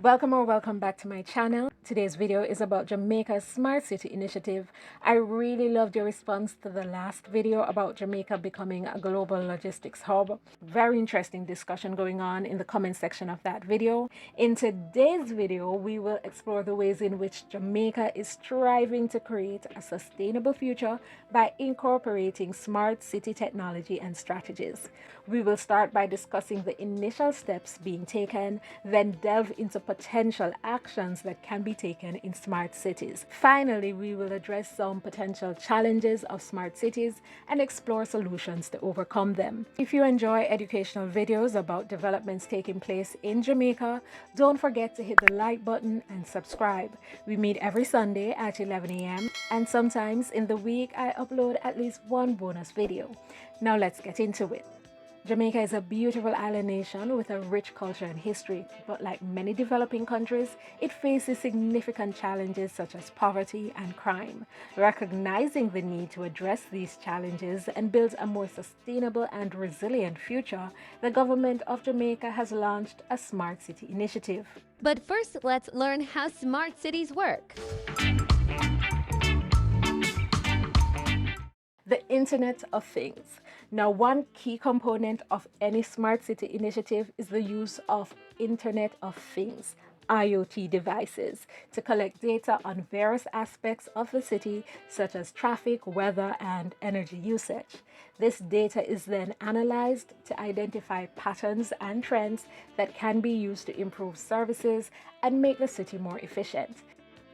Welcome or welcome back to my channel. Today's video is about Jamaica's Smart City Initiative. I really loved your response to the last video about Jamaica becoming a global logistics hub. Very interesting discussion going on in the comment section of that video. In today's video, we will explore the ways in which Jamaica is striving to create a sustainable future by incorporating smart city technology and strategies. We will start by discussing the initial steps being taken, then delve into potential actions that can be taken in smart cities. Finally, we will address some potential challenges of smart cities and explore solutions to overcome them. If you enjoy educational videos about developments taking place in Jamaica, don't forget to hit the like button and subscribe. We meet every Sunday at 11 a.m. and sometimes in the week I upload at least one bonus video. Now let's get into it. Jamaica is a beautiful island nation with a rich culture and history, but like many developing countries, it faces significant challenges such as poverty and crime. Recognizing the need to address these challenges and build a more sustainable and resilient future, the government of Jamaica has launched a Smart City Initiative. But first, let's learn how smart cities work. The Internet of Things. Now, one key component of any smart city initiative is the use of Internet of Things, IoT devices, to collect data on various aspects of the city, such as traffic, weather, and energy usage. This data is then analyzed to identify patterns and trends that can be used to improve services and make the city more efficient.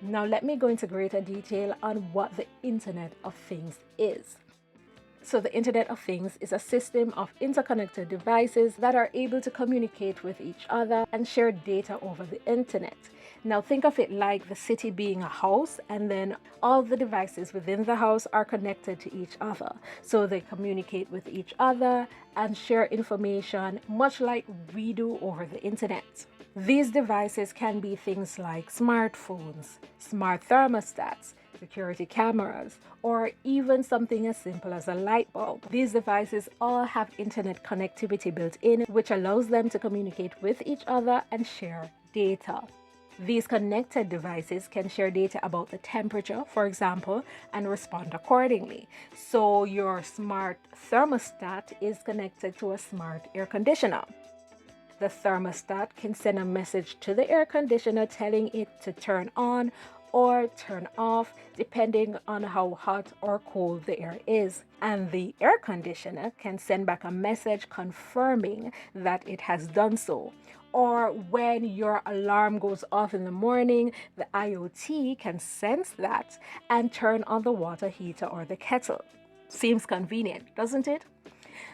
Now, let me go into greater detail on what the Internet of Things is. So the Internet of Things is a system of interconnected devices that are able to communicate with each other and share data over the internet. Now think of it like the city being a house, and then all the devices within the house are connected to each other. So they communicate with each other and share information much like we do over the internet. These devices can be things like smartphones, smart thermostats, security cameras, or even something as simple as a light bulb. These devices all have internet connectivity built in, which allows them to communicate with each other and share data. These connected devices can share data about the temperature, for example, and respond accordingly. So your smart thermostat is connected to a smart air conditioner. The thermostat can send a message to the air conditioner telling it to turn on or turn off depending on how hot or cold the air is. And the air conditioner can send back a message confirming that it has done so. Or when your alarm goes off in the morning, the IoT can sense that and turn on the water heater or the kettle. Seems convenient, doesn't it?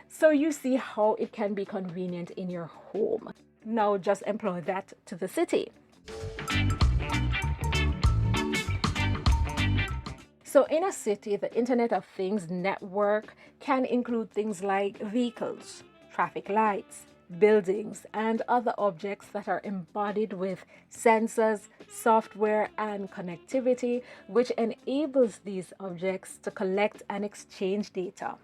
So you see how it can be convenient in your home. Now just employ that to the city. So in a city, the Internet of Things network can include things like vehicles, traffic lights, buildings, and other objects that are embodied with sensors, software, and connectivity, which enables these objects to collect and exchange data.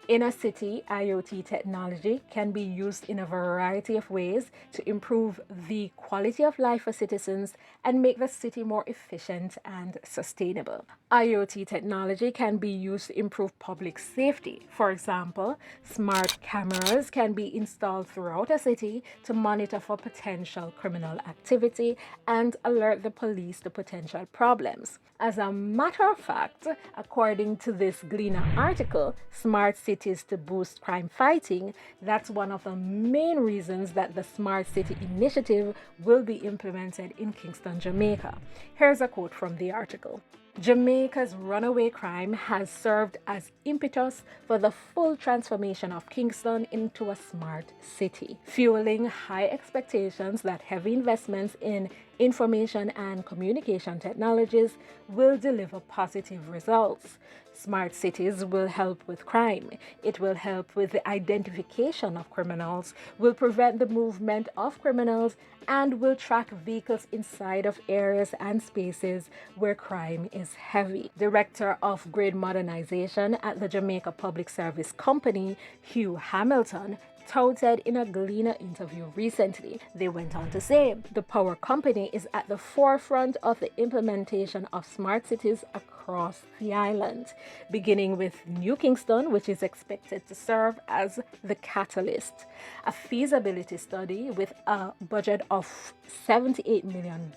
In a city, IoT technology can be used in a variety of ways to improve the quality of life for citizens and make the city more efficient and sustainable. IoT technology can be used to improve public safety. For example, smart cameras can be installed throughout a city to monitor for potential criminal activity and alert the police to potential problems. As a matter of fact, according to this Gleaner article, Smart Cities to Boost Crime Fighting, that's one of the main reasons that the Smart City Initiative will be implemented in Kingston, Jamaica. Here's a quote from the article. Jamaica's runaway crime has served as impetus for the full transformation of Kingston into a smart city, fueling high expectations that heavy investments in information and communication technologies will deliver positive results. Smart cities will help with crime. It will help with the identification of criminals, will prevent the movement of criminals, and will track vehicles inside of areas and spaces where crime is heavy. Director of Grid Modernization at the Jamaica Public Service Company, Hugh Hamilton, touted in a Gleaner interview recently. They went on to say, the power company is at the forefront of the implementation of smart cities across the island, beginning with New Kingston, which is expected to serve as the catalyst. A feasibility study with a budget of $78 million,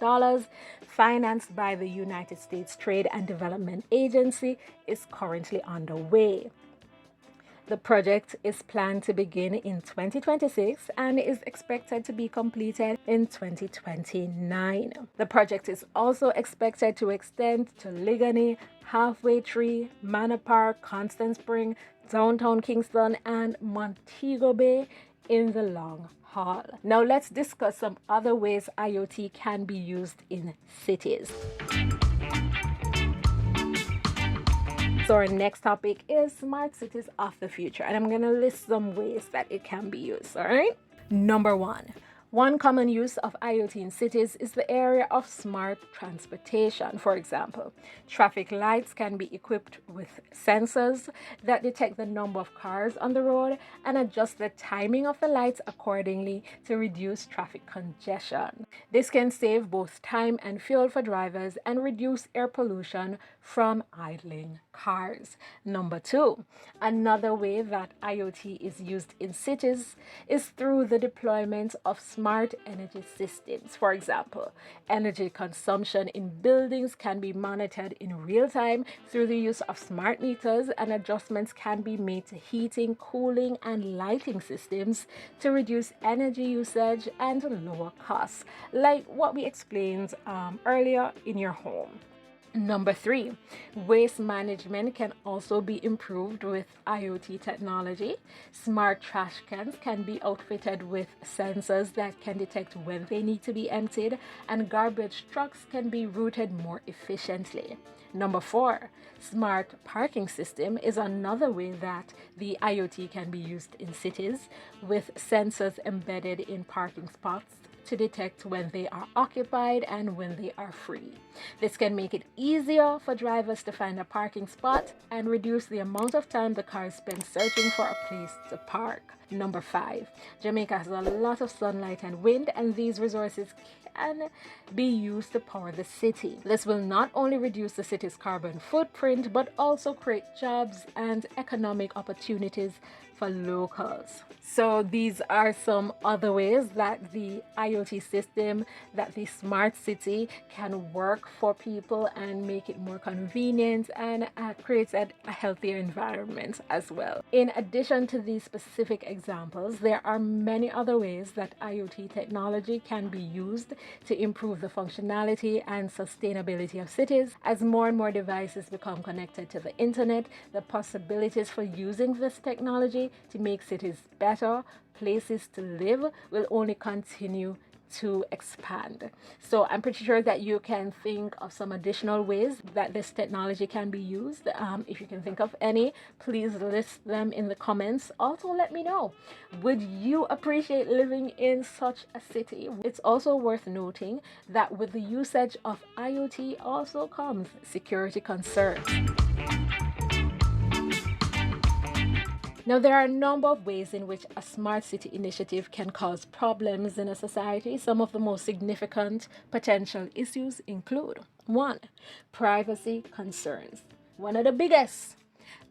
financed by the United States Trade and Development Agency, is currently underway. The project is planned to begin in 2026 and is expected to be completed in 2029. The project is also expected to extend to Ligani, Halfway Tree, Manor Park, Constant Spring, downtown Kingston, and Montego Bay in the long haul. Now let's discuss some other ways IoT can be used in cities. So our next topic is smart cities of the future, and I'm going to list some ways that it can be used, all right? Number one common use of IoT in cities is the area of smart transportation. For example, traffic lights can be equipped with sensors that detect the number of cars on the road and adjust the timing of the lights accordingly to reduce traffic congestion. This can save both time and fuel for drivers and reduce air pollution from idling cars. Number two, another way that IoT is used in cities is through the deployment of smart energy systems. For example, energy consumption in buildings can be monitored in real time through the use of smart meters, and adjustments can be made to heating, cooling, and lighting systems to reduce energy usage and lower costs, like what we explained earlier in your home. Number three, waste management can also be improved with IoT technology. Smart trash cans can be outfitted with sensors that can detect when they need to be emptied, and garbage trucks can be routed more efficiently. Number four, smart parking system is another way that the IoT can be used in cities, with sensors embedded in parking spots to detect when they are occupied and when they are free. This can make it easier for drivers to find a parking spot and reduce the amount of time the cars spend searching for a place to park. Number five, Jamaica has a lot of sunlight and wind, and these resources can be used to power the city. This will not only reduce the city's carbon footprint, but also create jobs and economic opportunities for locals. So these are some other ways that the IoT system, that the smart city can work for people and make it more convenient and creates a healthier environment as well. In addition to these specific examples, there are many other ways that IoT technology can be used to improve the functionality and sustainability of cities. As more and more devices become connected to the internet, the possibilities for using this technology to make cities better places to live will only continue to expand. So I'm pretty sure that you can think of some additional ways that this technology can be used. If you can think of any, please list them in the comments. Also, let me know, would you appreciate living in such a city? It's also worth noting that with the usage of IoT also comes security concerns. Now, there are a number of ways in which a smart city initiative can cause problems in a society. Some of the most significant potential issues include: one, privacy concerns. One of the biggest.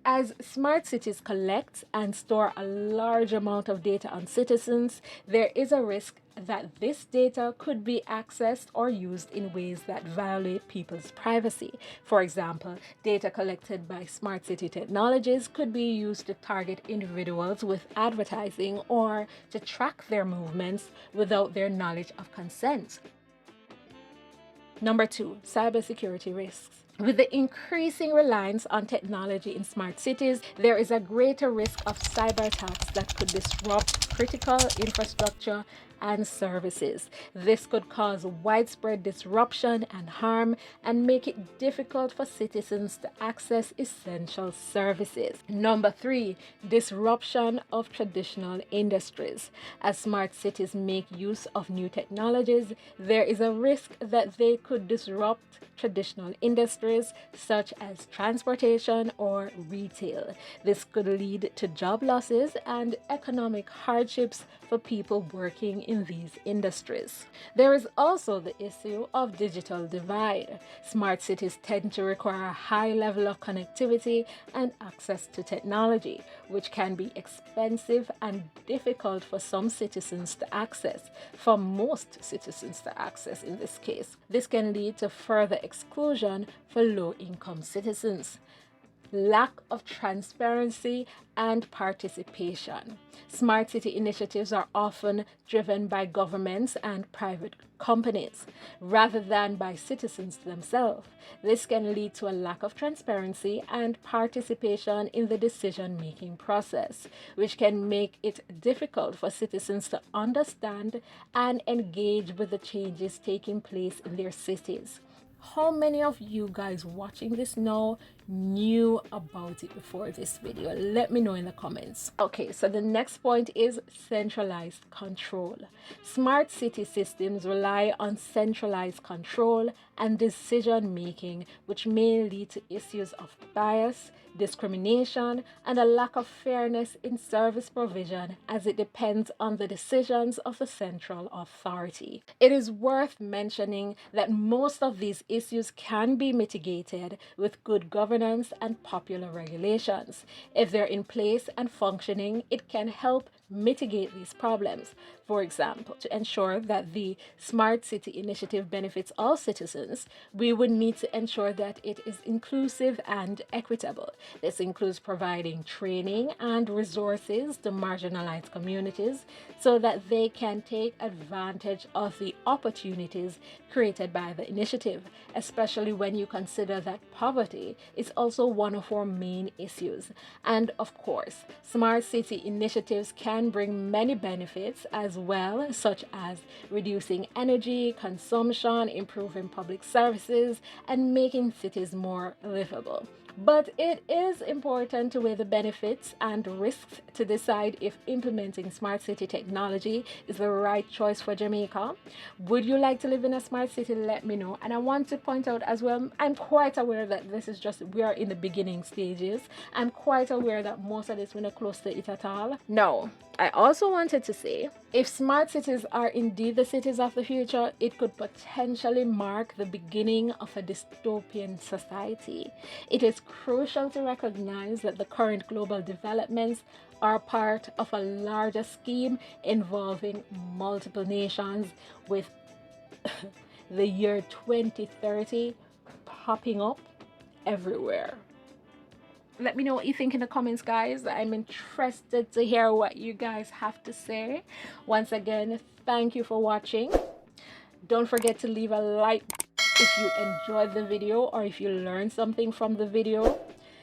As smart cities collect and store a large amount of data on citizens, there is a risk that this data could be accessed or used in ways that violate people's privacy. For example, data collected by smart city technologies could be used to target individuals with advertising or to track their movements without their knowledge of consent. Number two, cybersecurity risks. With the increasing reliance on technology in smart cities, there is a greater risk of cyber attacks that could disrupt critical infrastructure and services. This could cause widespread disruption and harm and make it difficult for citizens to access essential services. Number 3, disruption of traditional industries. As smart cities make use of new technologies, there is a risk that they could disrupt traditional industries such as transportation or retail. This could lead to job losses and economic hardships for people working in these industries. There is also the issue of digital divide. Smart cities tend to require a high level of connectivity and access to technology, which can be expensive and difficult for some citizens to access, for most citizens to access in this case. This can lead to further exclusion for low-income citizens. Lack of transparency and participation. Smart city initiatives are often driven by governments and private companies rather than by citizens themselves. This can lead to a lack of transparency and participation in the decision-making process, which can make it difficult for citizens to understand and engage with the changes taking place in their cities. How many of you guys watching this now knew about it before this video? Let me know in the comments. Okay, so the next point is centralized control. Smart city systems rely on centralized control and decision making, which may lead to issues of bias, discrimination, and a lack of fairness in service provision, as it depends on the decisions of the central authority. It is worth mentioning that most of these issues can be mitigated with good governance and popular regulations. If they're in place and functioning, it can help mitigate these problems. For example, to ensure that the Smart City Initiative benefits all citizens, we would need to ensure that it is inclusive and equitable. This includes providing training and resources to marginalized communities so that they can take advantage of the opportunities created by the initiative, especially when you consider that poverty is also one of our main issues. And of course, Smart City initiatives can bring many benefits as well, such as reducing energy consumption, improving public services, and making cities more livable. But it is important to weigh the benefits and risks to decide if implementing smart city technology is the right choice for Jamaica. Would you like to live in a smart city? Let me know. And I want to point out as well, I'm quite aware that we are in the beginning stages. I'm quite aware that most of this we're not close to it at all. No, I also wanted to say, if smart cities are indeed the cities of the future, it could potentially mark the beginning of a dystopian society. It is crucial to recognize that the current global developments are part of a larger scheme involving multiple nations, with the year 2030 popping up everywhere. Let me know what you think in the comments, guys. I'm interested to hear what you guys have to say. Once again, thank you for watching. Don't forget to leave a like if you enjoyed the video or if you learned something from the video.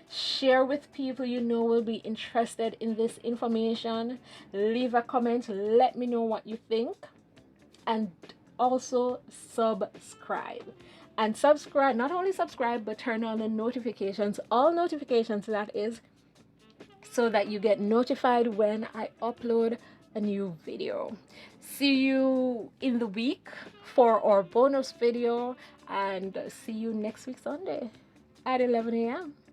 Share with people you know will be interested in this information. Leave a comment, let me know what you think, and also subscribe. And subscribe, not only subscribe, but turn on the notifications, all notifications that is, so that you get notified when I upload a new video. See you in the week for our bonus video, and see you next week Sunday at 11 a.m.